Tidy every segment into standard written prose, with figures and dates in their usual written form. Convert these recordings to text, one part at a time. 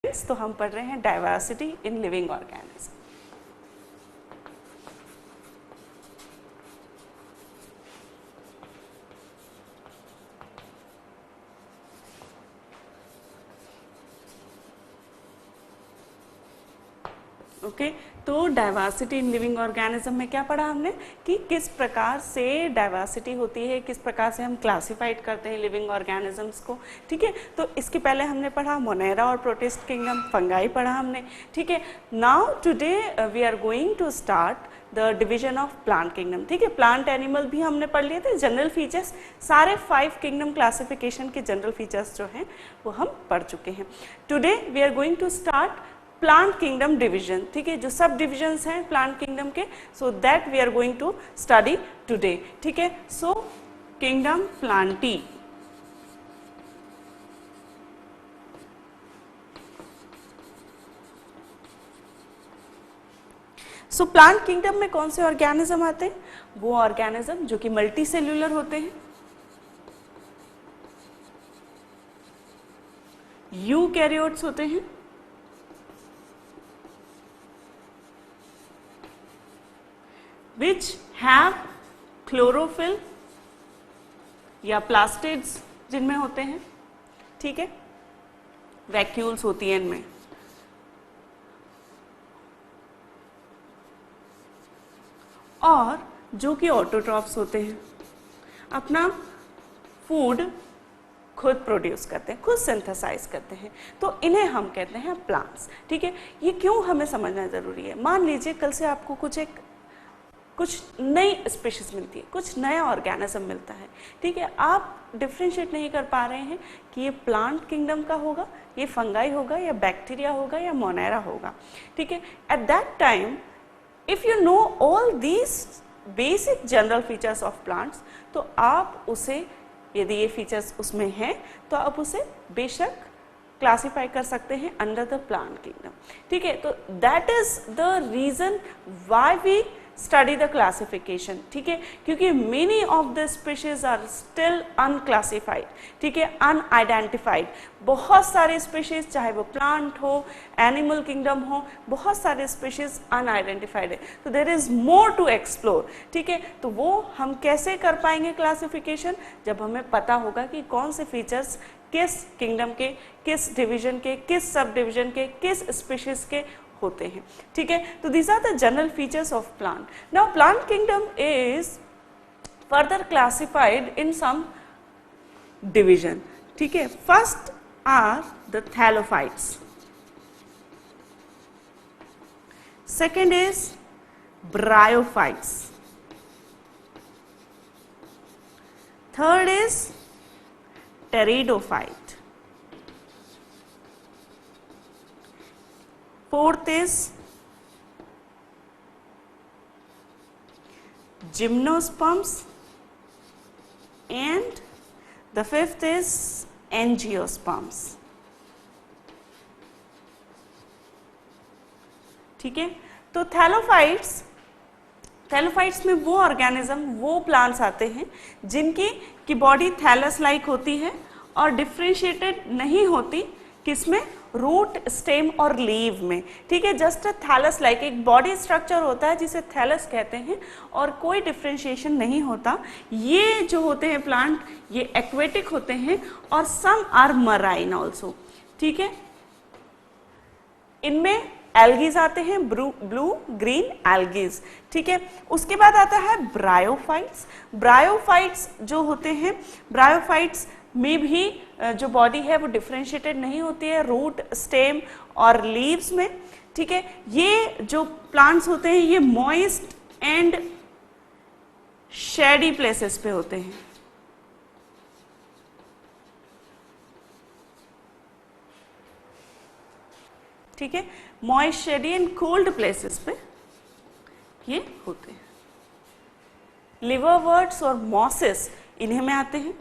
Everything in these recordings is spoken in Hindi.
तो हम पढ़ रहे हैं diversity in living organism. Okay तो डाइवर्सिटी इन लिविंग ऑर्गेनिज्म में क्या पढ़ा हमने कि किस प्रकार से डाइवर्सिटी होती है, किस प्रकार से हम क्लासिफाइड करते हैं लिविंग ऑर्गेनिजम्स को। ठीक है, तो इसके पहले हमने पढ़ा मोनेरा और प्रोटिस्ट किंगडम, फंगाई पढ़ा हमने। ठीक है, now today we are going to start the division of plant kingdom. ठीक है, प्लांट एनिमल भी हमने पढ़ लिए थे, जनरल फीचर्स सारे 5 किंगडम क्लासिफिकेशन के जनरल फीचर्स जो हैं वो हम पढ़ चुके हैं। Today we are going to start plant kingdom division. ठीक है, जो सब डिविजन्स हैं प्लांट किंगडम के, so that we are going to study today. ठीक है, so kingdom plantae, so plant kingdom में कौन से ऑर्गेनिज्म आते हैं? वो ऑर्गेनिज्म जो कि मल्टी सेल्यूलर होते हैं, यूकैरियोट्स होते हैं, which have chlorophyll या प्लास्टिड्स जिनमें होते हैं। ठीक है, वैक्यूल्स होती हैं इनमें, और जो कि ऑटोट्रॉफ्स होते हैं, अपना फूड खुद प्रोड्यूस करते हैं, खुद सिंथेसाइज करते हैं, तो इन्हें हम कहते हैं प्लांट्स। ठीक है, ये क्यों हमें समझना जरूरी है? मान लीजिए कल से आपको कुछ नई स्पीशीज मिलती है, कुछ नया ऑर्गेनिज्म मिलता है। ठीक है, आप डिफ्रेंशिएट नहीं कर पा रहे हैं कि ये प्लांट किंगडम का होगा, ये फंगाई होगा, या बैक्टीरिया होगा, या मोनेरा होगा। ठीक है, at that time if you know all these basic general features of plants, तो आप उसे, यदि ये फीचर्स उसमें हैं तो आप उसे बेशक क्लासीफाई कर सकते हैं अंडर द प्लांट किंगडम। ठीक है, तो that is the reason why we study the classification. ठीक है, क्योंकि many of the species are still unclassified. ठीक है, अनआइडेंटिफाइड। बहुत सारे स्पीशीज, चाहे वो प्लांट हो, एनिमल किंगडम हो, बहुत सारे स्पीशीज अनआइडेंटिफाइड है, तो there is more to explore. ठीक है, तो वो हम कैसे कर पाएंगे क्लासिफिकेशन? जब हमें पता होगा कि कौन से फीचर्स किस किंगडम के, किस डिवीजन के, किस सब डिवीजन के, किस स्पीशीज के होते हैं। ठीक है, तो these are the general features of plant. Now plant kingdom is further classified in some division. ठीक है, first are the thallophytes, second is bryophytes, third is pteridophyte, fourth is gymnosperms, and the fifth is angiosperms. ठीक है, तो थैलोफाइट्स में वो ऑर्गेनिज्म, वो प्लांट्स आते हैं जिनकी की बॉडी थैलस लाइक होती है और डिफ्रेंशिएटेड नहीं होती, किसमें? रूट, स्टेम और लीव में। ठीक है, जस्ट थैलस लाइक एक बॉडी स्ट्रक्चर होता है जिसे थैलस कहते हैं, और कोई डिफ्रेंशिएशन नहीं होता। ये जो होते हैं प्लांट, ये एक्वेटिक होते हैं, और सम आर मराइन ऑल्सो। ठीक है, इनमें एल्गीज आते हैं, ब्लू ग्रीन एल्गीज। ठीक है, उसके बाद आता है ब्रायोफाइट्स। ब्रायोफाइट्स जो होते हैं, ब्रायोफाइट्स में भी जो बॉडी है वो डिफ्रेंशिएटेड नहीं होती है रूट, स्टेम और लीव्स में। ठीक है, ये जो प्लांट्स होते हैं ये मॉइस्ट एंड शेडी प्लेसेस पे होते हैं। ठीक है, moist, shady and cold places पे ये होते हैं। लिवरवर्ट्स और मॉसेस इन्हें में आते हैं।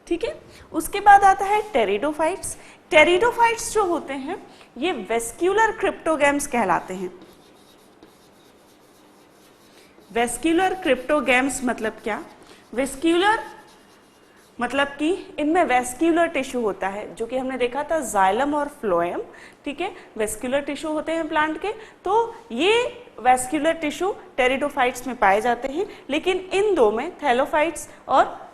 ठीक है, उसके बाद आता है टेरिडोफाइट्स। टेरिडोफाइट्स जो होते हैं ये वेस्क्यूलर क्रिप्टोगैम्स कहलाते हैं। वेस्क्यूलर क्रिप्टोगैम्स मतलब क्या? वेस्क्यूलर मतलब कि इनमें वेस्क्यूलर टिश्यू होता है, जो कि हमने देखा था जाइलम और फ्लोएम, ठीक है, वेस्क्यूलर टिश्यू होते हैं प्लांट के। तो ये वेस्क्यूलर टिश्यू टेरिडोफाइट्स में पाए जाते हैं, लेकिन इन दो में थैलोफाइट्स और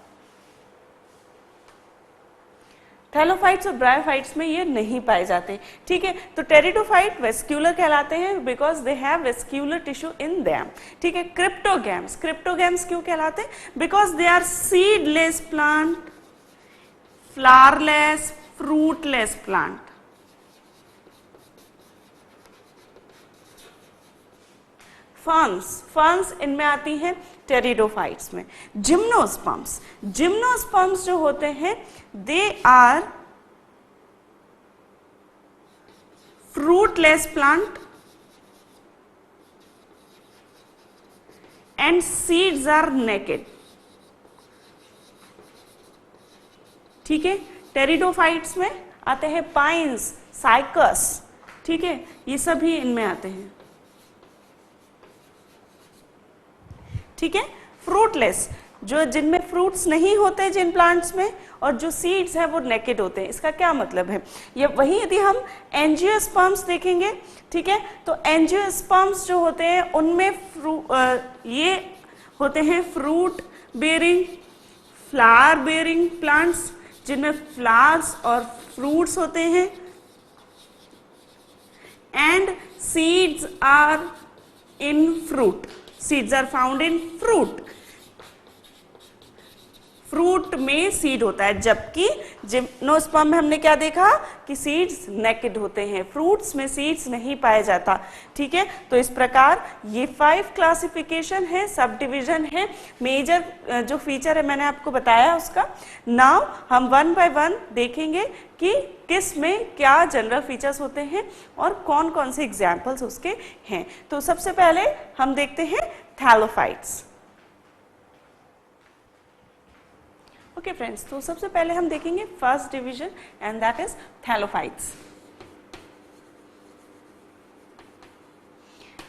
ब्रायोफाइट्स में ये नहीं पाए जाते, ठीक है। तो टेरिडोफाइट वेस्क्यूलर कहलाते हैं because they have vascular tissue in them, ठीक है। क्रिप्टोगैम्स क्यों कहलाते हैं? Because they are seedless plant, flowerless, fruitless plant. Ferns इनमें आती हैं टेरिडोफाइट्स में। जिम्नोस्पर्म्स जो होते हैं they are fruitless plant and seeds are naked, ठीक है। टेरिडोफाइट्स में आते हैं पाइन्स, साइकस, ठीक है, ये सभी इनमें आते हैं, ठीक है। फ्रूटलेस जो जिनमें फ्रूट्स नहीं होते जिन प्लांट्स में, और जो सीड्स हैं वो नेकेड होते हैं। इसका क्या मतलब है? ये वही यदि हम एंजियोस्पर्म्स देखेंगे, ठीक है, तो एंजियोस्पर्म्स जो होते हैं उनमें ये होते हैं fruit bearing, flower bearing plants, जिनमें फ्लावर्स और फ्रूट्स होते हैं। And seeds are in fruit, seeds are found in fruit में सीड होता है, जबकि जिम्नोस्पर्म में हमने क्या देखा कि सीड्स नेकेड होते हैं, फ्रूट्स में सीड्स नहीं पाया जाता, ठीक है। तो इस प्रकार ये 5 क्लासिफिकेशन है, सब डिविजन है। मेजर जो फीचर है मैंने आपको बताया उसका। नाउ हम 1 बाय 1 देखेंगे कि किस में क्या जनरल फीचर्स होते हैं और कौन कौन से एग्जाम्पल्स उसके हैं। तो सबसे पहले हम देखते हैं थैलोफाइट्स। ओके फ्रेंड्स, तो सबसे पहले हम देखेंगे first division and that is thallophytes.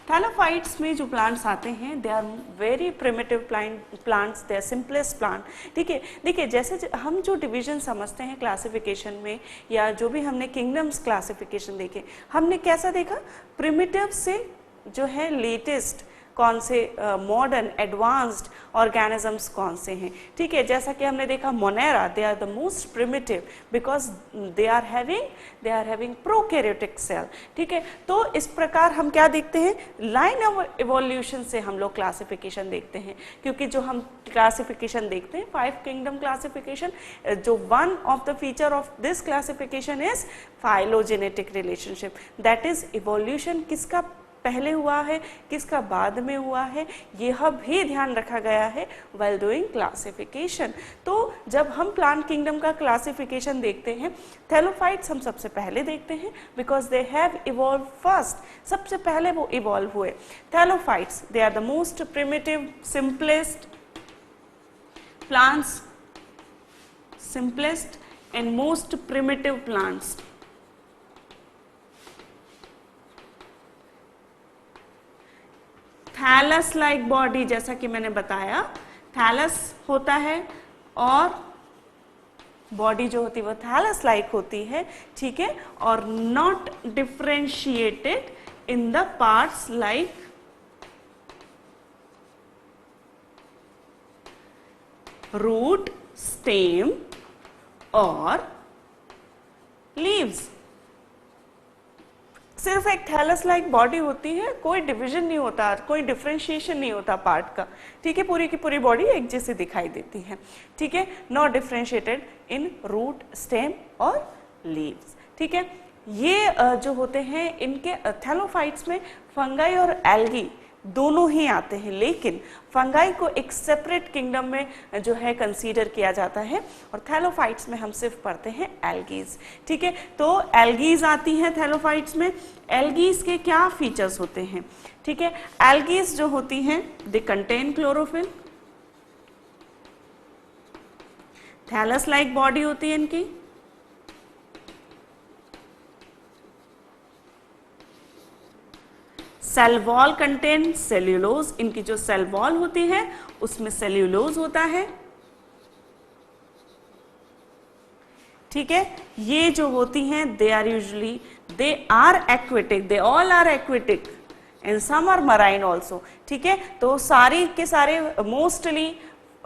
Thallophytes में जो प्लांट्स आते हैं they are very primitive plants, they are simplest plant, ठीक है। देखिए जैसे हम जो डिवीजन समझते हैं क्लासिफिकेशन में, या जो भी हमने किंगडम्स क्लासिफिकेशन देखे, हमने कैसा देखा? प्रिमिटिव से जो है लेटेस्ट कौन से मॉडर्न एडवांस्ड ऑर्गेनिजम्स कौन से हैं, ठीक है। जैसा कि हमने देखा Monera, they are the most primitive because they are having prokaryotic cell, ठीक है। तो इस प्रकार हम क्या देखते हैं? लाइन ऑफ इवोल्यूशन से हम लोग क्लासिफिकेशन देखते हैं, क्योंकि जो हम क्लासिफिकेशन देखते हैं 5 किंगडम क्लासिफिकेशन, जो one of the feature of this classification is phylogenetic relationship, that is evolution किसका पहले हुआ है, किसका बाद में हुआ है, यह भी ध्यान रखा गया है while doing क्लासिफिकेशन। तो जब हम प्लांट किंगडम का क्लासिफिकेशन देखते हैं, थैलोफाइट्स हम सबसे पहले देखते हैं because they have evolve first, सबसे पहले वो इवॉल्व हुए। Thallophytes they are the most primitive, simplest plants, simplest and most primitive plants. Thallus like body, जैसा कि मैंने बताया, थैलस होता है और बॉडी जो होती है वो थैलस लाइक होती है, ठीक है, और not differentiated in the parts like root, stem और लीव्स। सिर्फ एक थैलस लाइक बॉडी होती है, कोई डिवीजन नहीं होता, कोई डिफरेंशिएशन नहीं होता पार्ट का, ठीक है। पूरी की पूरी बॉडी एक जैसी दिखाई देती है, ठीक है, not differentiated in root, stem और लीव्स, ठीक है। ये जो होते हैं इनके थैलोफाइट्स में फंगाई और एल्गी दोनों ही आते हैं, लेकिन फंगाई को एक सेपरेट किंगडम में जो है कंसीडर किया जाता है, और थैलोफाइट्स में हम सिर्फ पढ़ते हैं एल्गीज, ठीक है। तो एल्गीज आती हैं थैलोफाइट्स में। एल्गीज के क्या फीचर्स होते हैं, ठीक है। एल्गीज जो होती हैं they contain chlorophyll, thallus like body होती है इनकी, सेल वॉल कंटेन सेल्यूलोज, इनकी जो सेल वॉल होती है उसमें सेल्यूलोज होता है, ठीक है, ये जो होती हैं they are usually, they are aquatic, they all are aquatic and some are marine also. ठीक है, तो सारी के सारे मोस्टली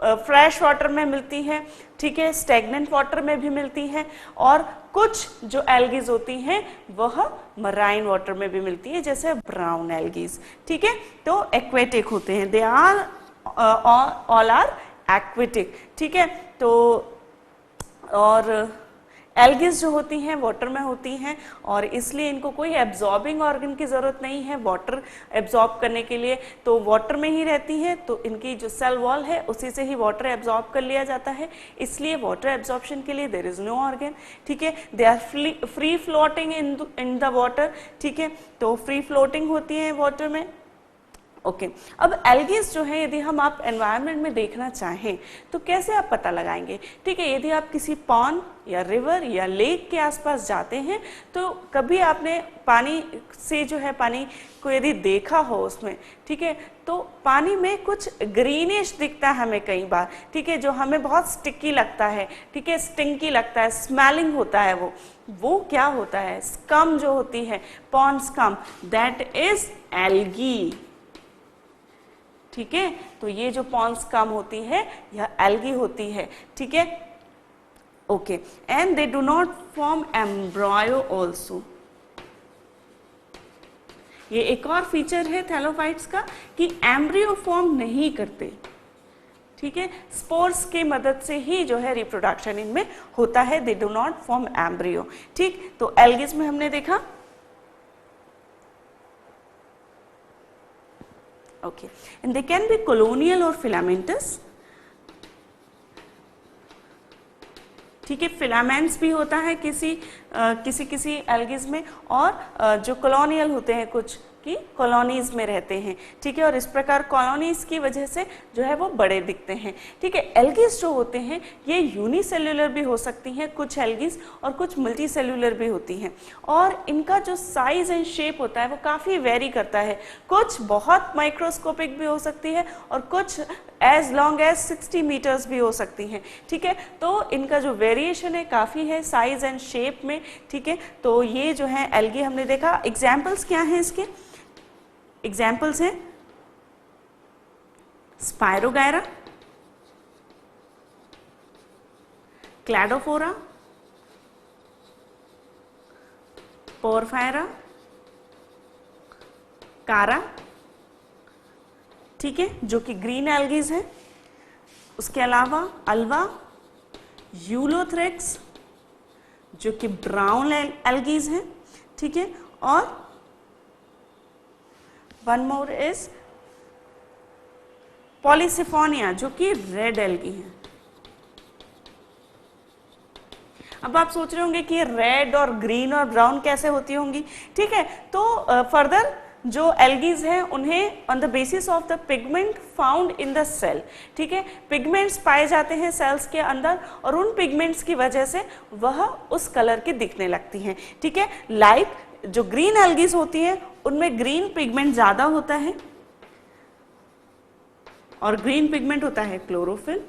फ्रेश वाटर में मिलती है, ठीक है, स्टेगनेंट वाटर में भी मिलती है, और कुछ जो एल्गीज होती हैं वह मराइन वाटर में भी मिलती है, जैसे ब्राउन एल्गीज। ठीक है, तो एक्वेटिक होते हैं, they are all are aquatic. ठीक है, तो और एल्गीज जो होती हैं वाटर में होती हैं, और इसलिए इनको कोई एब्जॉर्बिंग ऑर्गन की ज़रूरत नहीं है वाटर एब्जॉर्ब करने के लिए, तो वाटर में ही रहती है, तो इनकी जो सेल वॉल है उसी से ही वाटर एब्जॉर्ब कर लिया जाता है, इसलिए वाटर एब्जॉर्प्शन के लिए देयर इज़ नो ऑर्गन। ठीक है, they are free floating in the water. ठीक है, तो फ्री फ्लोटिंग होती है वाटर में। ओके, अब एल्गीज जो है यदि हम आप एनवायरनमेंट में देखना चाहें तो कैसे आप पता लगाएंगे? ठीक है, यदि आप किसी पॉन्ड या रिवर या लेक के आसपास जाते हैं तो कभी आपने पानी से जो है पानी को यदि देखा हो उसमें, ठीक है, तो पानी में कुछ ग्रीनिश दिखता है हमें कई बार, ठीक है, जो हमें बहुत स्टिकी लगता है, ठीक है, स्टिंकी लगता है, स्मेलिंग होता है, वो क्या होता है? स्कम जो होती है, pond scum, that is algae. ठीक है, तो ये जो पॉन्ड स्कम होती है यह एल्गी होती है। ठीक है, okay, and they do not form embryo also. ये एक और फीचर है थैलोफाइट्स का कि एम्ब्रियो फॉर्म नहीं करते। ठीक है, स्पोर्स की मदद से ही जो है रिप्रोडक्शन इनमें होता है, they do not form embryo. ठीक, तो एल्गीज में हमने देखा। Okay, and they can be colonial or filamentous. ठीक है, फिलामेंट्स भी होता है किसी एल्गीज में, और जो कॉलोनियल होते हैं कुछ की कॉलोनीज में रहते हैं। ठीक है, और इस प्रकार कॉलोनीज की वजह से जो है वो बड़े दिखते हैं। ठीक है, एल्गीज जो होते हैं ये यूनिसेल्युलर भी हो सकती हैं कुछ एल्गीज, और कुछ मल्टी सेल्युलर भी होती हैं, और इनका जो साइज एंड शेप होता है वो काफ़ी वेरी करता है। कुछ बहुत माइक्रोस्कोपिक भी हो सकती है और कुछ एज लॉन्ग एज 60 मीटर्स भी हो सकती हैं। ठीक है, तो इनका जो वेरिएशन है काफ़ी है साइज एंड शेप में। ठीक है, तो ये जो है एल्गी हमने देखा। एग्जाम्पल्स क्या हैं इसके? एग्जाम्पल्स हैं स्पायरोगायरा, क्लैडोफोरा, पोरफायरा, कारा, ठीक है, जो कि ग्रीन एल्गीज है। उसके अलावा अल्वा, यूलोथ्रेक्स जो कि ब्राउन एल्गीज हैं। ठीक है, और वन मोर इज पॉलीसिफोनिया जो कि रेड एल्गी है। अब आप सोच रहे होंगे कि रेड और ग्रीन और ब्राउन कैसे होती होंगी। ठीक है, तो फर्दर जो एल्गीज हैं उन्हें on the basis of the pigment found in the cell, ठीक है, पिगमेंट्स पाए जाते हैं सेल्स के अंदर, और उन पिगमेंट्स की वजह से वह उस कलर की दिखने लगती हैं। ठीक है, लाइक जो ग्रीन एल्गीज होती हैं उनमें ग्रीन पिगमेंट ज्यादा होता है, और ग्रीन पिगमेंट होता है क्लोरोफिल,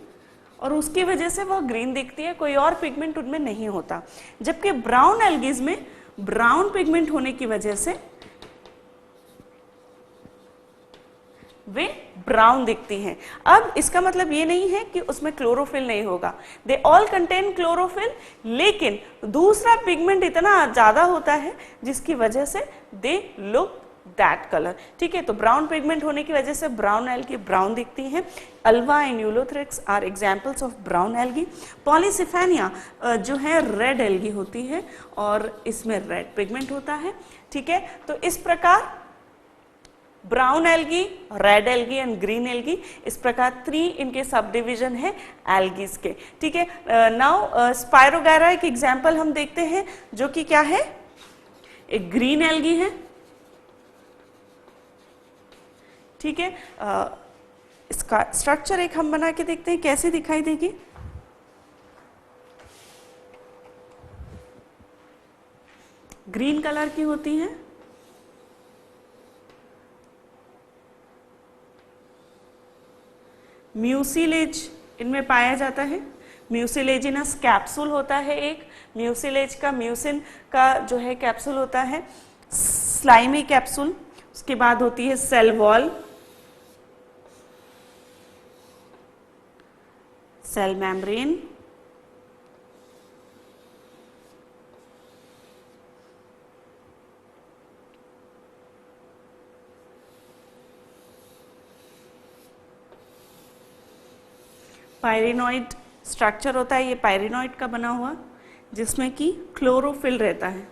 और उसकी वजह से वह ग्रीन दिखती है, कोई और पिगमेंट उनमें नहीं होता। जबकि ब्राउन एल्गीज में ब्राउन पिगमेंट होने की वजह से वे ब्राउन दिखती हैं। अब इसका मतलब ये नहीं है कि उसमें क्लोरोफिल नहीं होगा, दे ऑल कंटेन क्लोरोफिल, लेकिन दूसरा पिगमेंट इतना ज्यादा होता है जिसकी वजह से दे लुक दैट कलर। ठीक है, तो ब्राउन पिगमेंट होने की वजह से ब्राउन एल्गी ब्राउन दिखती हैं। Ulva and Ulothrix are examples of brown algae. Polysiphonia जो है रेड एल्गी होती है और इसमें रेड पिगमेंट होता है। ठीक है, तो इस प्रकार brown algae, red algae and green algae, इस प्रकार 3 इनके सब डिविजन है एल्गीज के। ठीक है, नाउ स्पायरोगायरा एक एग्जाम्पल हम देखते हैं जो कि क्या है, एक ग्रीन एल्गी है। ठीक है, इसका स्ट्रक्चर एक हम बना के देखते हैं कैसे दिखाई देगी। ग्रीन कलर की होती है, म्यूसिलेज इनमें पाया जाता है, म्यूसिलेजिनस कैप्सूल होता है एक, म्यूसिलेज का म्यूसिन का जो है कैप्सूल होता है, स्लाइमी कैप्सूल। उसके बाद होती है cell wall, cell membrane, pyrenoid structure होता है, ये पायरिनॉइड का बना हुआ, जिसमें कि क्लोरोफिल रहता है।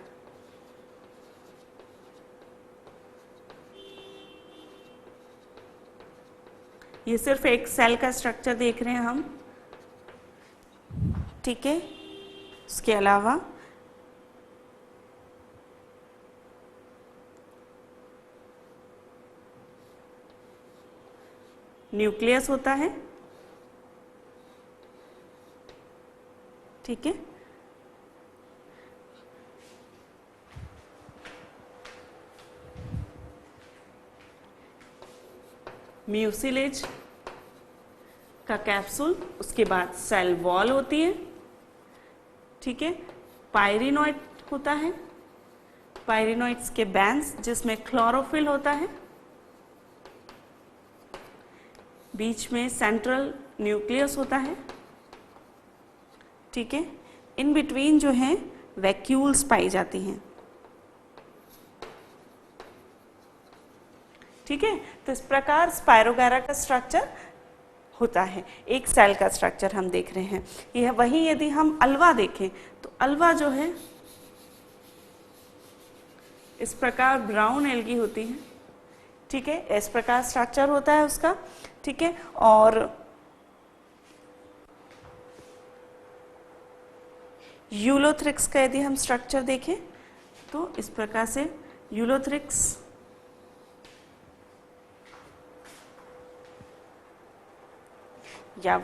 ये सिर्फ एक सेल का स्ट्रक्चर देख रहे हैं हम, ठीक है। उसके अलावा न्यूक्लियस होता है, ठीक है। म्यूसिलेज का कैप्सूल, उसके बाद सेल वॉल होती है, ठीक है। पायरिनॉइड होता है, पायरिनॉइड्स के बैंड्स जिसमें क्लोरोफिल होता है, बीच में सेंट्रल न्यूक्लियस होता है, ठीक है। इन बिटवीन जो है वैक्यूल्स पाई जाती हैं, ठीक है। तो इस प्रकार स्पायरोगैरा का स्ट्रक्चर होता है, एक सेल का स्ट्रक्चर हम देख रहे हैं। यह वही यदि हम अल्वा देखें तो अल्वा जो है इस प्रकार ब्राउन एल्गी होती है, ठीक है। इस प्रकार स्ट्रक्चर होता है उसका, ठीक है। और यूलोथ्रिक्स का यदि हम स्ट्रक्चर देखें तो इस प्रकार से Ulothrix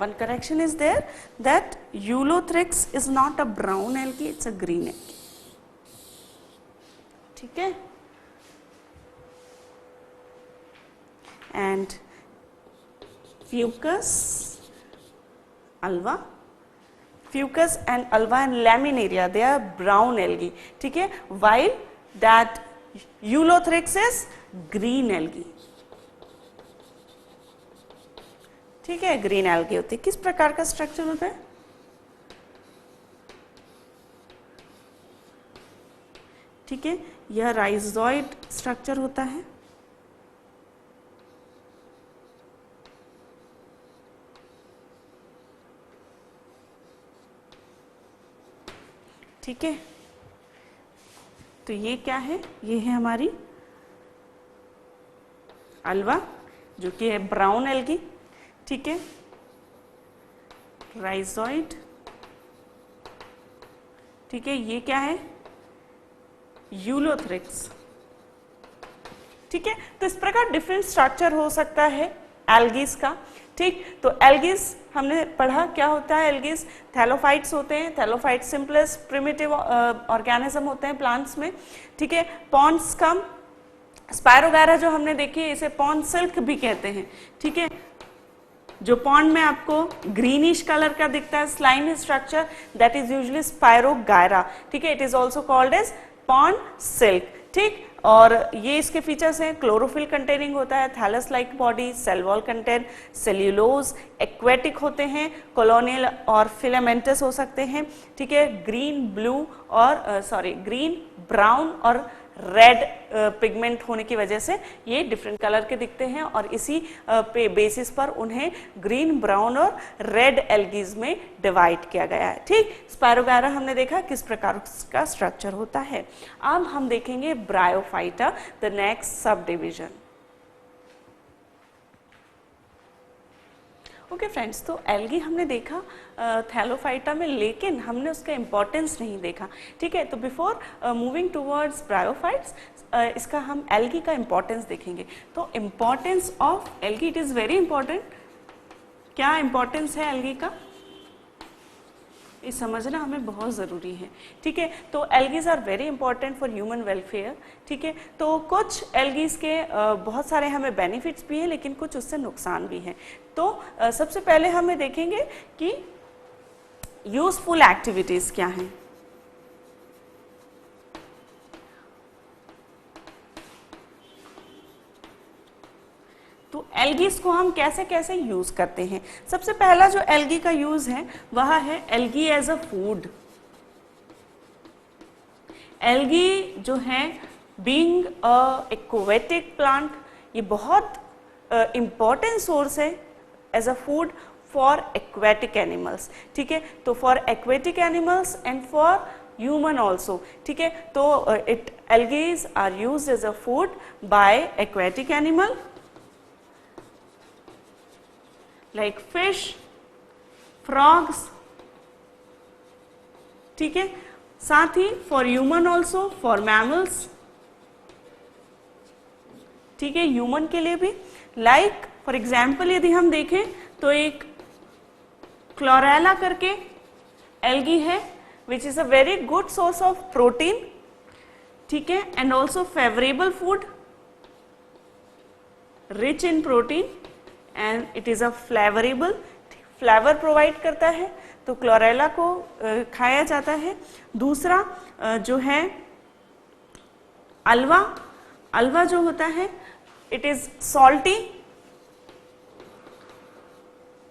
one correction is there that Eulothrix is not a brown algae, it's a green algae, ठीक है। And Fucus, alva, Fucus and alva and laminaria, they are brown algae, ठीक है। While that Eulothrix is green algae, ठीक है, ग्रीन एल्गी होती है। किस प्रकार का स्ट्रक्चर होता है, ठीक है। यह राइजोइड स्ट्रक्चर होता है, ठीक है। तो ये क्या है, ये है हमारी अल्वा जो कि है ब्राउन एल्गी, ठीक है। राइजोइड, ठीक है। ये क्या है, यूलोथ्रिक्स, ठीक है। तो इस प्रकार डिफरेंट स्ट्रक्चर हो सकता है एल्गीज का, ठीक। तो एल्गीज हमने पढ़ा क्या होता है, एल्गीज थैलोफाइट्स होते हैं, थैलोफाइट्स सिंपलेस्ट प्रिमिटिव ऑर्गेनिज्म होते हैं प्लांट्स में, ठीक है। पॉन्ड्स कम, स्पायरोगैरा जो हमने देखी है इसे पॉन्ड सिल्क भी कहते हैं, ठीक है। जो पॉन्ड में आपको ग्रीनिश कलर का दिखता है slimy structure, that is usually spirogyra, ठीक है। It is also called as pond silk, ठीक। और ये इसके फीचर्स हैं, क्लोरोफिल कंटेनिंग होता है, thallus like body, cell wall contain, cellulose, aquatic होते हैं, कॉलोनियल और फिलामेंटस हो सकते हैं, ठीक है। ग्रीन ब्लू और ग्रीन ब्राउन और रेड पिगमेंट होने की वजह से ये डिफरेंट कलर के दिखते हैं और इसी पे बेसिस पर उन्हें ग्रीन, ब्राउन और रेड एल्गीज में डिवाइड किया गया है, ठीक। स्पायरोगैरा हमने देखा किस प्रकार का स्ट्रक्चर होता है। अब हम देखेंगे bryophyta, the next sub division. Okay friends, तो एल्गी हमने देखा थैलोफाइटा में, लेकिन हमने उसका इम्पोर्टेंस नहीं देखा, ठीक है। तो बिफोर मूविंग टूवर्ड्स ब्रायोफाइट्स इसका हम एल्गी का इम्पोर्टेंस देखेंगे। तो importance of algae, it is very important. क्या इम्पोर्टेंस है एल्गी का, ये समझना हमें बहुत ज़रूरी है, ठीक है। तो algae are very important for human welfare, ठीक है। तो कुछ एल्गीज के बहुत सारे हमें बेनिफिट्स भी हैं, लेकिन कुछ उससे नुकसान भी हैं। तो सबसे पहले हमें देखेंगे कि यूजफुल एक्टिविटीज क्या हैं? तो एल्गीज को हम कैसे कैसे यूज करते हैं? सबसे पहला जो एल्गी का यूज है वह है algae as a food. Algae जो है बीइंग अ एक्वेटिक प्लांट, ये बहुत इम्पॉर्टेंट सोर्स है as a food for aquatic animals. ठीक है, तो for aquatic animals and for human also. ठीक है, तो it algaes are used as a food by aquatic animal like fish, frogs. ठीक है, साथ ही for human also, for mammals. ठीक है, ह्यूमन के लिए भी, लाइक फॉर एग्जाम्पल यदि हम देखें तो एक क्लोरेला करके एल्गी है which is a very good source of protein. ठीक है, and also favourable food, rich in protein and it is a flavourable, flavour provide करता है, तो क्लोरेला को खाया जाता है। दूसरा जो है अलवा। अलवा जो होता है it is salty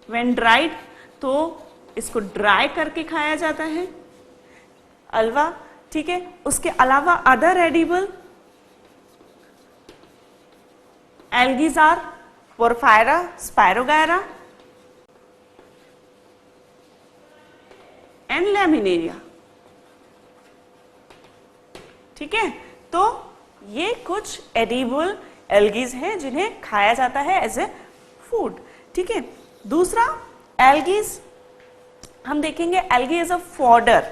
when dried, तो इसको ड्राई करके खाया जाता है अलवा। ठीक है, उसके अलावा other edible algae are porphyra, spirogyra and laminaria. ठीक है, तो ये कुछ एडिबल एल्गीज हैं जिन्हें खाया जाता है एज ए फूड। ठीक है, दूसरा एल्गीज हम देखेंगे algae as a fodder.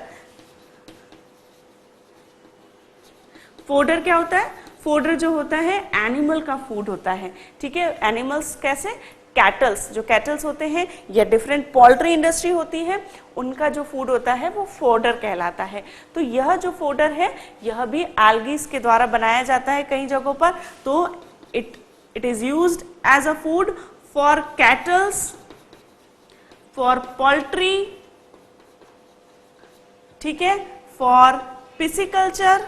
Fodder क्या होता है? फोडर जो होता है एनिमल का फूड होता है। ठीक है, एनिमल्स कैसे? कैटल्स, जो कैटल्स होते हैं या डिफरेंट पोल्ट्री इंडस्ट्री होती है, उनका जो फूड होता है वो फोडर कहलाता है। तो यह जो फोडर है यह भी एल्गीज के द्वारा बनाया जाता है कई जगहों पर। तो it is used as a food for cattles, for poultry, ठीक है, फॉर पिसिकल्चर।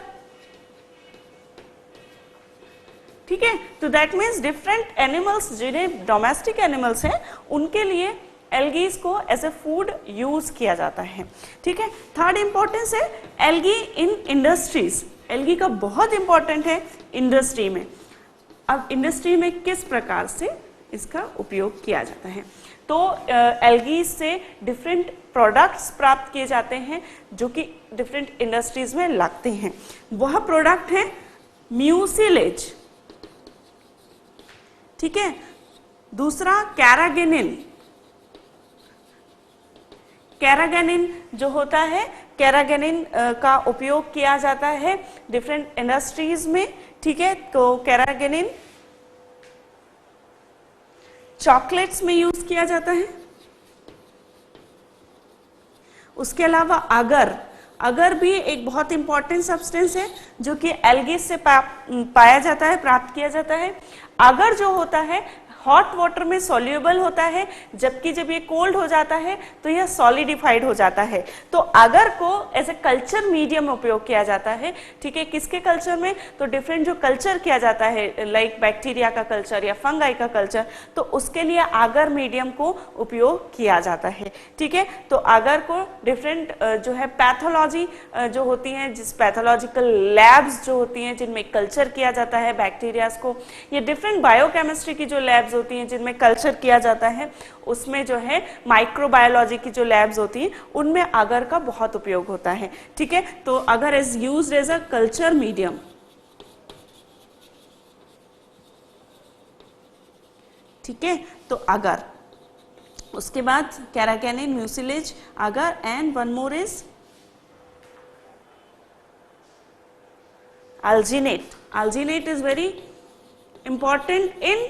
ठीक है, तो दैट मीन्स डिफरेंट एनिमल्स, जिन्हें डोमेस्टिक एनिमल्स हैं उनके लिए एल्गीज को एज ए फूड यूज किया जाता है। ठीक है, थर्ड इंपॉर्टेंस है एल्गी इन इंडस्ट्रीज। एल्गी का बहुत इंपॉर्टेंट है इंडस्ट्री में। अब इंडस्ट्री में किस प्रकार से इसका उपयोग किया जाता है? तो एल्गीज से डिफरेंट प्रोडक्ट्स प्राप्त किए जाते हैं जो कि डिफरेंट इंडस्ट्रीज में लगते हैं। वह प्रोडक्ट है म्यूसिलेज। ठीक है, दूसरा कैरागेनिन। कैरागेनिन जो होता है, कैरागेनिन का उपयोग किया जाता है डिफरेंट इंडस्ट्रीज में। ठीक है, तो कैरागेनिन चॉकलेट्स में यूज किया जाता है। उसके अलावा अगर भी एक बहुत इंपॉर्टेंट सब्सटेंस है जो कि एल्गी से पाया जाता है, प्राप्त किया जाता है। अगर जो होता है हॉट वाटर में सॉल्युबल होता है, जबकि जब ये कोल्ड हो जाता है तो यह सॉलिडिफाइड हो जाता है। तो अगर को एज ए कल्चर मीडियम उपयोग किया जाता है। ठीक है, किसके कल्चर में? तो डिफरेंट जो कल्चर किया जाता है लाइक बैक्टीरिया का कल्चर या फंगाई का कल्चर, तो उसके लिए आगर मीडियम को उपयोग किया जाता है। ठीक है, तो आगर को डिफरेंट जो है पैथोलॉजी जो होती हैं, जिस पैथोलॉजिकल लैब्स जो होती हैं जिनमें कल्चर किया जाता है बैक्टीरियाज को, ये डिफरेंट बायोकेमिस्ट्री की जो लैब्स होती हैं जिनमें कल्चर किया जाता है, उसमें जो है माइक्रोबायोलॉजी की जो लैब्स होती हैं उनमें अगर का बहुत उपयोग होता है। ठीक है, तो agar is used as a culture medium. ठीक है, तो अगर, उसके बाद carrageenan, mucilage, agar, and one more is alginate. Alginate is very important in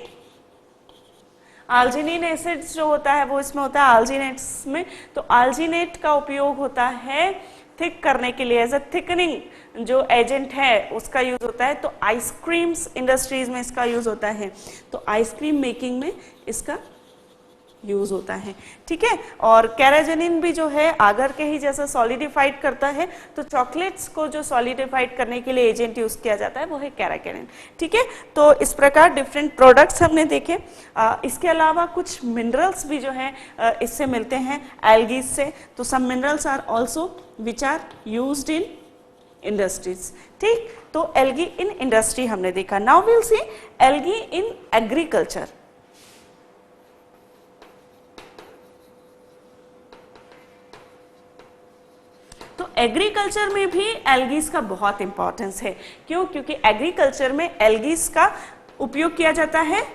alginine acids जो होता है वो इसमें होता है alginates में। तो alginate का उपयोग होता है थिक करने के लिए, एज अ थिकनिंग जो एजेंट है उसका यूज होता है। तो आइसक्रीम्स इंडस्ट्रीज में इसका यूज होता है। तो आइसक्रीम मेकिंग में इसका यूज होता है, ठीक है। और कैराजेनिन भी जो है आगर के ही जैसा सॉलिडिफाइड करता है, तो चॉकलेट्स को जो सॉलिडिफाइड करने के लिए एजेंट यूज किया जाता है वो है कैराकेनिन, ठीक है। तो इस प्रकार डिफरेंट प्रोडक्ट्स हमने देखे। इसके अलावा कुछ मिनरल्स भी जो हैं इससे मिलते हैं एल्गीज से। तो some minerals are also which are used in industries, ठीक। तो एल्गी इन इंडस्ट्री हमने देखा। Now will see algae in agriculture. तो एग्रीकल्चर में भी एल्गीज का बहुत इंपॉर्टेंस है। क्यों? क्योंकि एग्रीकल्चर में एल्गीज का उपयोग किया जाता है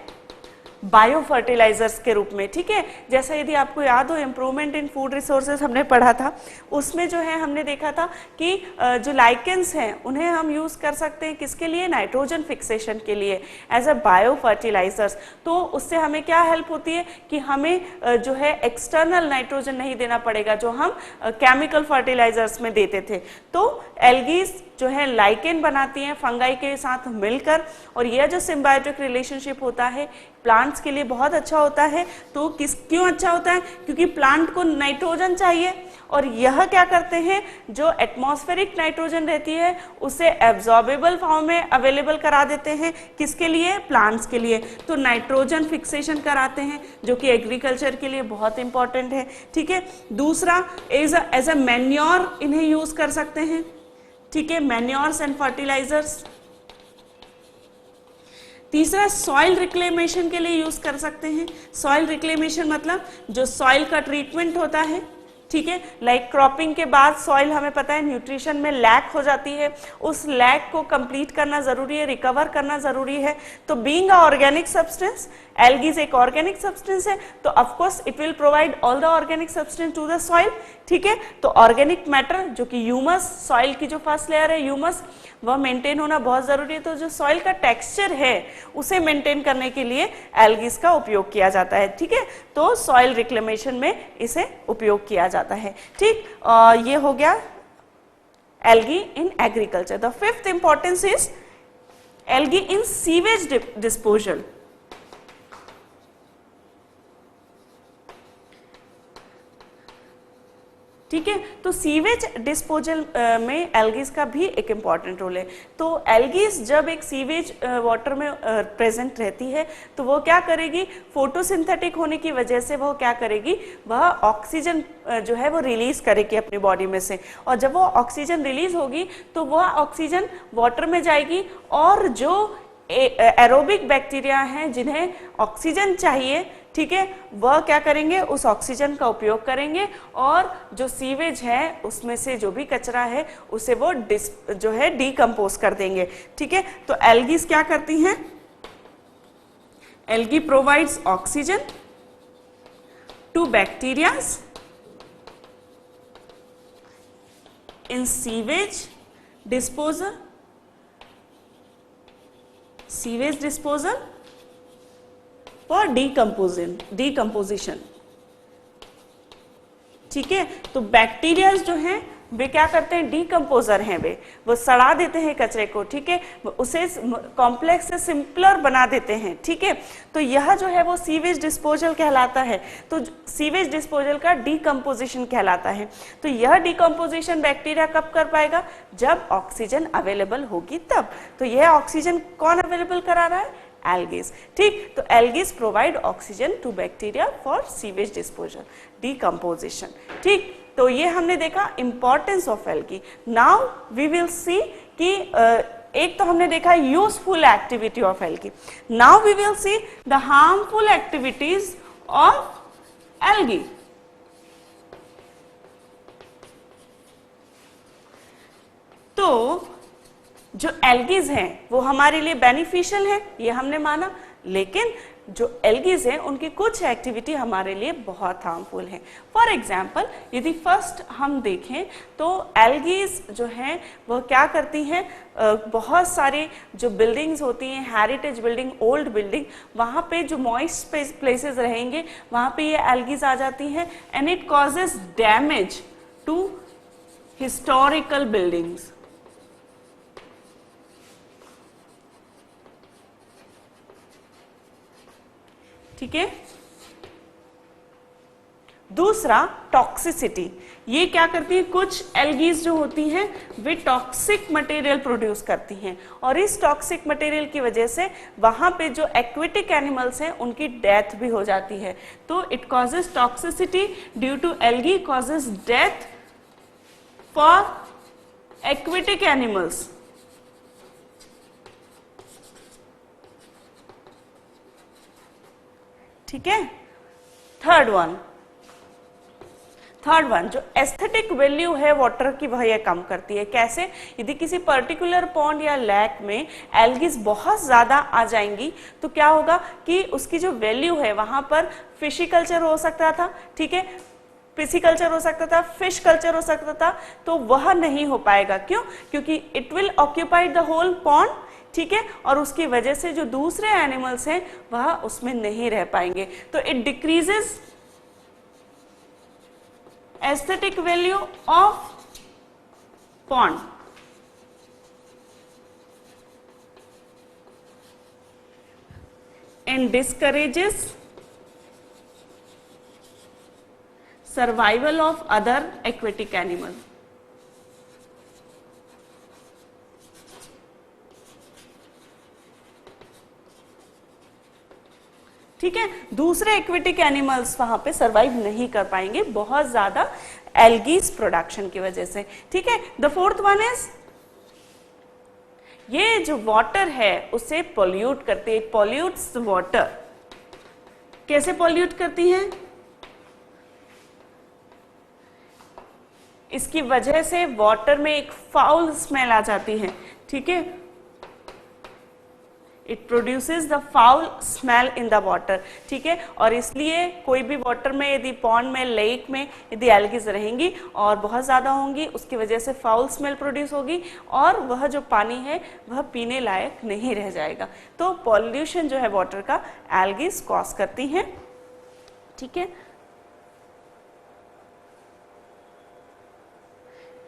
बायो फर्टिलाइजर्स के रूप में, ठीक है। जैसा यदि आपको याद हो इम्प्रूवमेंट इन फूड रिसोर्सेज हमने पढ़ा था, उसमें जो है हमने देखा था कि जो लाइकेंस हैं उन्हें हम यूज कर सकते हैं किसके लिए? नाइट्रोजन फिक्सेशन के लिए एज अ बायो फर्टिलाइजर्स। तो उससे हमें क्या हेल्प होती है कि हमें जो है एक्सटर्नल नाइट्रोजन नहीं देना पड़ेगा जो हम केमिकल फर्टिलाइजर्स में देते थे। तो एल्गीज जो है लाइकेन बनाती हैं फंगाई के साथ मिलकर, और यह जो सिम्बायोटिक रिलेशनशिप होता है प्लांट्स के लिए बहुत अच्छा होता है। तो क्यों अच्छा होता है? क्योंकि प्लांट को नाइट्रोजन चाहिए, और यह क्या करते हैं, जो एटमॉस्फेरिक नाइट्रोजन रहती है उसे एब्जॉर्बेबल फॉर्म में अवेलेबल करा देते हैं। किसके लिए? प्लांट्स के लिए। तो नाइट्रोजन फिक्सेशन कराते हैं जो कि एग्रीकल्चर के लिए बहुत इंपॉर्टेंट है, ठीक है। दूसरा एज अ मैन्योर इन्हें यूज कर सकते हैं, ठीक है, मैन्योर्स एंड फर्टिलाइजर्स। तीसरा सॉइल रिक्लेमेशन के लिए यूज कर सकते हैं। सॉइल रिक्लेमेशन मतलब जो सॉइल का ट्रीटमेंट होता है, ठीक है। लाइक क्रॉपिंग के बाद सॉइल हमें पता है न्यूट्रिशन में लैक हो जाती है, उस लैक को कंप्लीट करना जरूरी है, रिकवर करना जरूरी है। तो being a organic substance, algae एक ऑर्गेनिक सब्सटेंस है, तो of course it will provide all the organic substance to the soil, ठीक है। तो ऑर्गेनिक मैटर जो कि ह्यूमस, सॉइल की जो फर्स्ट लेयर है ह्यूमस, वह मेंटेन होना बहुत जरूरी है। तो जो सॉइल का टेक्सचर है उसे मेंटेन करने के लिए एल्गीज का उपयोग किया जाता है, ठीक है। तो सॉइल रिक्लेमेशन में इसे उपयोग किया जाता है, ठीक। ये हो गया algae in agriculture. The fifth importance is algae in sewage disposal. ठीक है, तो सीवेज डिस्पोजल में एल्गीज का भी एक इम्पॉर्टेंट रोल है। तो एल्गीज जब एक सीवेज वाटर में प्रेजेंट रहती है तो वो क्या करेगी, फोटोसिंथेटिक होने की वजह से वो क्या करेगी, वह ऑक्सीजन जो है वो रिलीज करेगी अपनी बॉडी में से, और जब वो ऑक्सीजन रिलीज होगी तो वह ऑक्सीजन वाटर में जाएगी, और जो एरोबिक बैक्टीरिया हैं जिन्हें ऑक्सीजन चाहिए, ठीक है, वह क्या करेंगे, उस ऑक्सीजन का उपयोग करेंगे, और जो सीवेज है उसमें से जो भी कचरा है उसे वो जो है डीकम्पोज कर देंगे, ठीक है। तो एल्गीज क्या करती हैं, algae provides oxygen to bacterias in sewage disposal, sewage disposal for decomposition, ठीक है। तो बैक्टीरिया जो हैं वे क्या करते हैं, डीकम्पोजर हैं, वो सड़ा देते हैं कचरे को, ठीक है, उसे कॉम्प्लेक्स से सिंपलर बना देते हैं, ठीक है। तो यह जो है वो सीवेज डिस्पोजल कहलाता है। तो सीवेज डिस्पोजल का डीकम्पोजिशन कहलाता है। तो यह डीकम्पोजिशन बैक्टीरिया कब कर पाएगा, जब ऑक्सीजन अवेलेबल होगी तब। तो यह ऑक्सीजन कौन अवेलेबल करा रहा है, एल्गीज, ठीक। तो algae provide oxygen to bacteria for sewage disposal, decomposition, ठीक। तो ये हमने देखा importance of algae. Now we will see कि एक तो हमने देखा useful activity of algae, now we will see the harmful activities of algae. तो जो एल्गीज हैं वो हमारे लिए बेनिफिशियल है, ये हमने माना, लेकिन जो एल्गीज हैं उनकी कुछ एक्टिविटी हमारे लिए बहुत हार्मफुल है। फॉर एग्जाम्पल यदि फर्स्ट हम देखें तो एल्गीज जो हैं वह क्या करती हैं, बहुत सारे जो बिल्डिंग्स होती हैं, हेरिटेज बिल्डिंग, ओल्ड बिल्डिंग, वहाँ पे जो मॉइस्ट प्लेसेस रहेंगे वहाँ पे ये एल्गीज आ जाती हैं, and it causes damage to historical buildings, ठीक है। दूसरा टॉक्सिसिटी, ये क्या करती है, कुछ एल्गीज जो होती हैं वे टॉक्सिक मटेरियल प्रोड्यूस करती हैं और इस टॉक्सिक मटेरियल की वजह से वहां पे जो एक्वेटिक एनिमल्स हैं उनकी डेथ भी हो जाती है। तो it causes toxicity due to algae causes death for aquatic animals. ठीक है। थर्ड वन जो एस्थेटिक वैल्यू है वाटर की वह यह कम करती है। कैसे? यदि किसी पर्टिकुलर पॉन्ड या लैक में एल्गीज बहुत ज्यादा आ जाएंगी तो क्या होगा कि उसकी जो वैल्यू है वहां पर फिशी कल्चर हो सकता था, ठीक है, पिसी कल्चर हो सकता था, फिश कल्चर हो सकता था, तो वह नहीं हो पाएगा। क्यों? क्योंकि it will occupy the whole pond, ठीक है, और उसकी वजह से जो दूसरे एनिमल्स हैं वह उसमें नहीं रह पाएंगे। तो it decreases aesthetic value of pond. And discourages survival of other aquatic animal. ठीक है, दूसरे एक्वेटिक एनिमल्स वहां पे सरवाइव नहीं कर पाएंगे बहुत ज्यादा एल्गीज प्रोडक्शन की वजह से। ठीक है। द फोर्थ वन इज, ये जो वाटर है उसे पॉल्यूट करती है, पॉल्यूट्स वाटर। कैसे पॉल्यूट करती हैं? इसकी वजह से वाटर में एक फाउल स्मेल आ जाती है। ठीक है, it produces the foul smell in the water. ठीक है, और इसलिए कोई भी वाटर में, यदि पॉन्ड में, लेक में यदि एल्गीज रहेंगी और बहुत ज़्यादा होंगी, उसकी वजह से फाउल स्मेल प्रोड्यूस होगी और वह जो पानी है वह पीने लायक नहीं रह जाएगा। तो पॉल्यूशन जो है वाटर का एल्गीज कॉज करती हैं। ठीक है,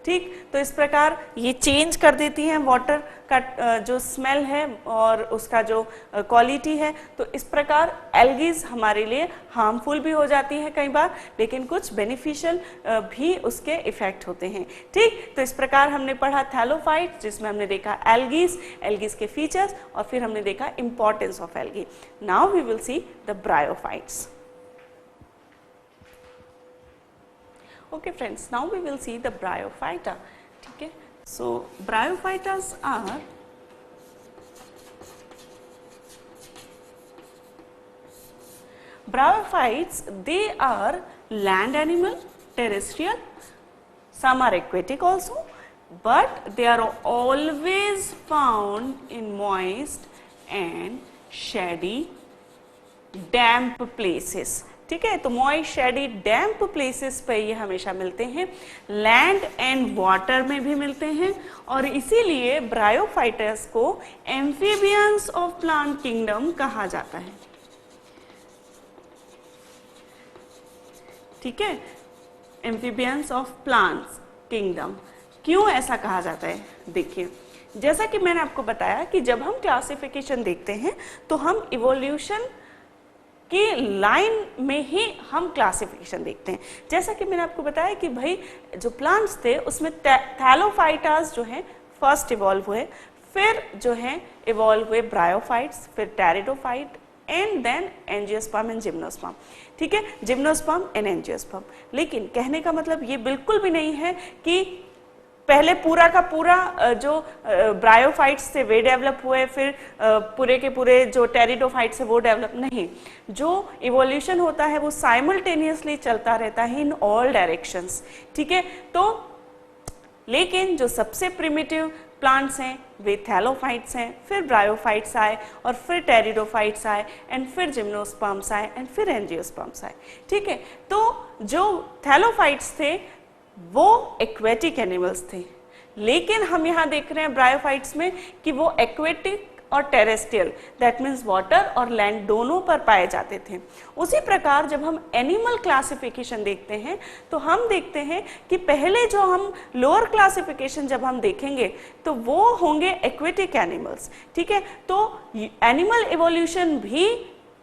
ठीक, तो इस प्रकार ये चेंज कर देती हैं वाटर का जो स्मेल है और उसका जो क्वालिटी है। तो इस प्रकार एल्गीज हमारे लिए हार्मफुल भी हो जाती है कई बार, लेकिन कुछ बेनिफिशियल भी उसके इफेक्ट होते हैं। ठीक, तो इस प्रकार हमने पढ़ा थैलोफाइट, जिसमें हमने देखा एल्गीज, एल्गीज के फीचर्स, और फिर हमने देखा importance of algae. Now we will see the bryophytes. Okay friends, now we will see the bryophyta. ठीक है, so bryophytas are bryophytes, they are land animal, terrestrial, some are aquatic also, but they are always found in moist and shady, damp places. ठीक है, तो मॉइस्ट, शैडी, डैम्प प्लेसेस पे ये हमेशा मिलते हैं, लैंड एंड वाटर में भी मिलते हैं, और इसीलिए ब्रायोफाइटस को एम्फीबियंस ऑफ प्लांट किंगडम कहा जाता है। ठीक है, एम्फीबियंस ऑफ प्लांट्स किंगडम। क्यों ऐसा कहा जाता है? देखिए, जैसा कि मैंने आपको बताया कि जब हम क्लासिफिकेशन देखते हैं तो हम इवोल्यूशन की लाइन में ही हम क्लासिफिकेशन देखते हैं। जैसा कि मैंने आपको बताया कि भाई जो प्लांट्स थे उसमें थैलोफाइटास जो हैं फर्स्ट इवॉल्व हुए, फिर जो हैं इवॉल्व हुए ब्रायोफाइट्स, फिर pteridophyte and then angiosperm and gymnosperm. ठीक है, जिम्नोस्पर्म एंड एंजियोस्पर्म। लेकिन कहने का मतलब ये बिल्कुल भी नहीं है कि पहले पूरा का पूरा जो ब्रायोफाइट्स से वे डेवलप हुए, फिर पूरे के पूरे जो टेरिडोफाइट्स है वो डेवलप नहीं। जो इवोल्यूशन होता है वो साइमल्टेनियसली चलता रहता है इन ऑल डायरेक्शंस। ठीक है, तो लेकिन जो सबसे प्रिमिटिव प्लांट्स हैं वे थैलोफाइट्स हैं, फिर ब्रायोफाइट्स आए और फिर टेरिडोफाइट्स आए एंड फिर जिम्नोस्पर्म्स आए एंड फिर एंजियोस्पर्म्स आए। ठीक है, तो जो थैलोफाइट्स थे वो एक्वेटिक एनिमल्स थे, लेकिन हम यहाँ देख रहे हैं ब्रायोफाइट्स में कि वो एक्वेटिक और टेरेस्ट्रियल, दैट मीन्स वाटर और लैंड दोनों पर पाए जाते थे। उसी प्रकार जब हम एनिमल क्लासिफिकेशन देखते हैं तो हम देखते हैं कि पहले जो हम लोअर क्लासिफिकेशन जब हम देखेंगे तो वो होंगे एक्वेटिक एनिमल्स। ठीक है, तो एनिमल इवोल्यूशन भी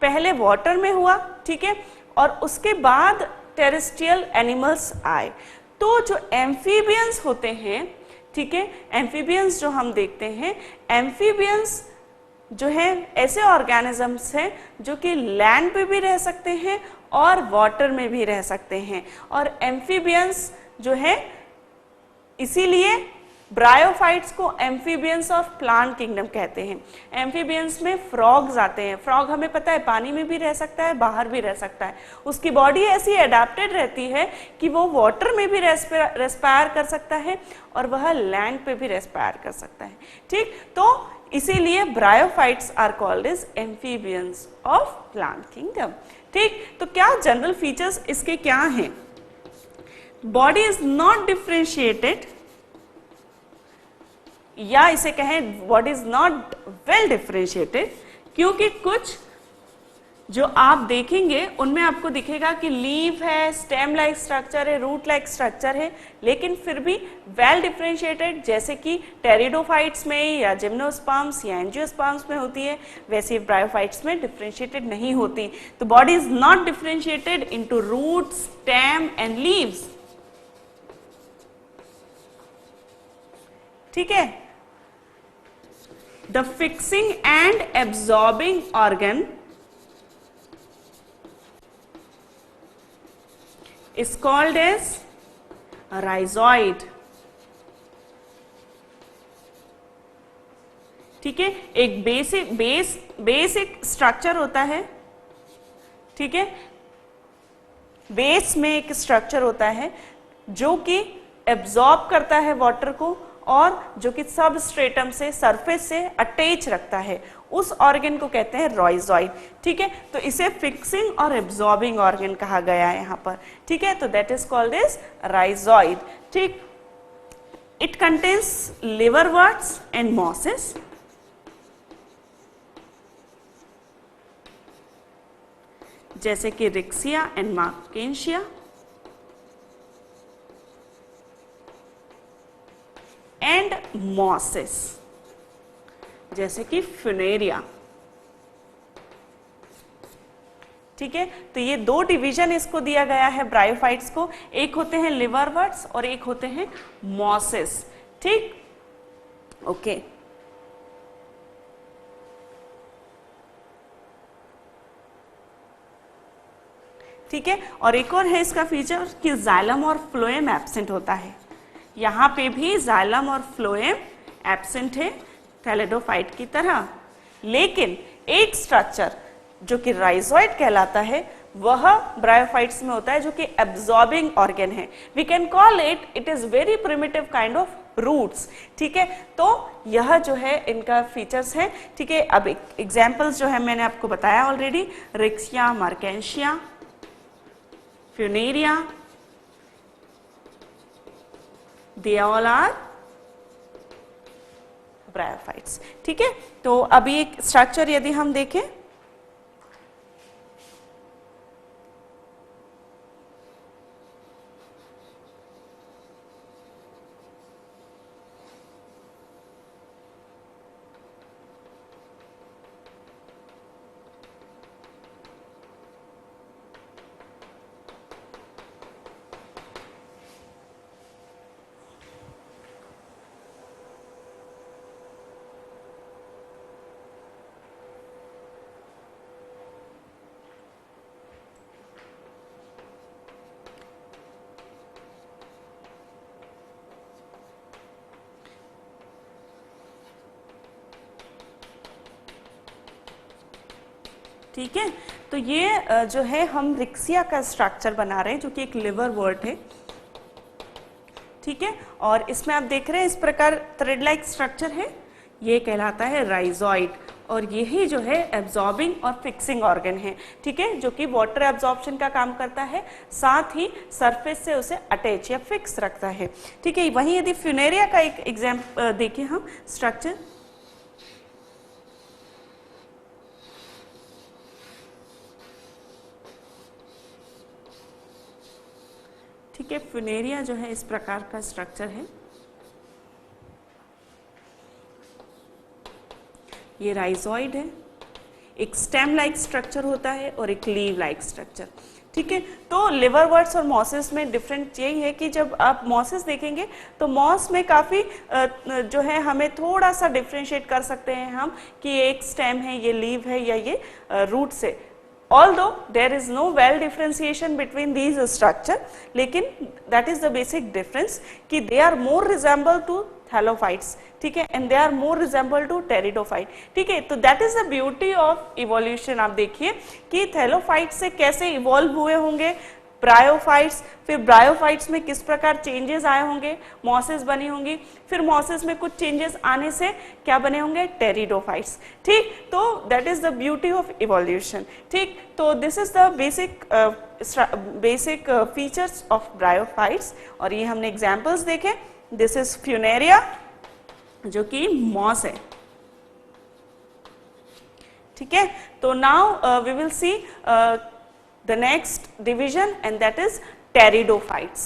पहले वाटर में हुआ, ठीक है, और उसके बाद टेरेस्ट्रियल एनिमल्स आए। तो जो एम्फीबियंस होते हैं, ठीक है, एम्फीबियंस जो हम देखते हैं, एम्फीबियंस जो है ऐसे ऑर्गेनिजम्स हैं जो कि लैंड पे भी रह सकते हैं और वाटर में भी रह सकते हैं। और एम्फीबियंस जो है, इसीलिए ब्रायोफाइट्स को एम्फीबियंस ऑफ प्लांट किंगडम कहते हैं। एम्फीबियंस में फ्रॉग्स आते हैं। फ्रॉग हमें पता है पानी में भी रह सकता है, बाहर भी रह सकता है। उसकी बॉडी ऐसी एडेप्टेड रहती है कि वो वाटर में भी रेस्पायर कर सकता है और वह लैंड पे भी रेस्पायर कर सकता है। ठीक, तो इसीलिए bryophytes are called as amphibians of plant kingdom. ठीक, तो क्या जनरल फीचर्स इसके क्या हैं? बॉडी इज नॉट डिफ्रेंशिएटेड, या इसे कहें body is not well differentiated, क्योंकि कुछ जो आप देखेंगे उनमें आपको दिखेगा कि लीफ है, स्टेम लाइक स्ट्रक्चर है, रूट लाइक स्ट्रक्चर है, लेकिन फिर भी वेल डिफ्रेंशिएटेड, जैसे कि टेरिडोफाइट्स में या जिम्नोस्पर्म्स या एंजियोस्पर्म्स में होती है, वैसे ब्रायोफाइट्स में डिफ्रेंशिएटेड नहीं होती। तो body is not differentiated into root, stem and leaves. ठीक है, the fixing and absorbing organ is called as rhizoid। ठीक है, एक बेसिक स्ट्रक्चर होता है। ठीक है, बेस में एक स्ट्रक्चर होता है जो कि एब्जॉर्ब करता है वाटर को और जो कि सबस्ट्रेटम से, सरफेस से अटैच रखता है, उस ऑर्गन को कहते हैं रॉइजॉइड। ठीक है, तो इसे फिक्सिंग और एब्जॉर्बिंग ऑर्गन कहा गया है यहां पर। ठीक है, तो that is called as rhizoid. ठीक, it contains liverworts and mosses, जैसे कि riccia and marchantia, and mosses जैसे कि फ्यूनेरिया। ठीक है, तो ये दो डिवीजन इसको दिया गया है ब्रायोफाइट्स को, एक होते हैं लिवरवर्ट्स और एक होते हैं मॉसेस। ठीक, ओके। ठीक है, और एक और है इसका फीचर कि जाइलम और फ्लोएम एब्सेंट होता है। यहाँ पे भी जाइलम और फ्लोएम एब्सेंट है थैलेडोफाइट की तरह, लेकिन एक स्ट्रक्चर जो कि राइजॉइड कहलाता है वह ब्रायोफाइट्स में होता है, जो कि एब्जॉर्बिंग ऑर्गन है। We can call it is very primitive kind of roots. ठीक है, तो यह जो है इनका फीचर्स है। ठीक है, अब एग्जाम्पल्स जो है मैंने आपको बताया already, Riccia, Marchantia, Funaria, they all are bryophytes. ठीक है, तो अभी एक स्ट्रक्चर यदि हम देखें, ठीक है, तो ये जो है हम रिक्सिया का स्ट्रक्चर बना रहे हैं जो कि एक लिवर वर्ट है। ठीक है, और इसमें आप देख रहे हैं इस प्रकार थ्रेड लाइक स्ट्रक्चर है, ये कहलाता है राइजॉइड, और यही जो है एब्जॉर्बिंग और फिक्सिंग ऑर्गन है। ठीक है, जो कि वाटर एब्जॉर्प्शन का काम करता है, साथ ही सरफेस से उसे अटैच या फिक्स रखता है। ठीक है, वहीं यदि फ्यूनेरिया का एक एग्जाम्पल देखें हम स्ट्रक्चर, ठीक है, फ्यूनेरिया जो है इस प्रकार का स्ट्रक्चर है, ये राइजॉइड है, एक स्टेम लाइक स्ट्रक्चर होता है और एक लीव लाइक स्ट्रक्चर। ठीक है। तो लिवरवर्ट्स और मॉसेस में डिफरेंट यही है कि जब आप मॉसेस देखेंगे तो मॉस में काफ़ी जो है हमें थोड़ा सा डिफ्रेंशिएट कर सकते हैं हम कि ये एक स्टेम है, ये लीव है या ये रूट से। Although there is no well differentiation between these structure, लेकिन that is the basic difference कि they are more resemble to thallophytes, ठीक है, and they are more resemble to pteridophyte, ठीक है। तो that is the beauty of evolution। आप देखिए कि थैलोफाइट से कैसे इवॉल्व हुए होंगे ब्रायोफाइट्स, फिर ब्रायोफाइट्स में किस प्रकार चेंजेस आए होंगे, मॉसेस बनी होंगी, फिर मॉसेस में कुछ चेंजेस आने से क्या बने होंगे, टेरिडोफाइट्स, ठीक। तो that is the beauty of evolution, ठीक। तो this is the basic features of bryophytes, और ये हमने एग्जांपल्स देखे। दिस इज फ्यूनेरिया जो कि मॉस है, ठीक है। तो now we will see the next division, and that is pteridophytes।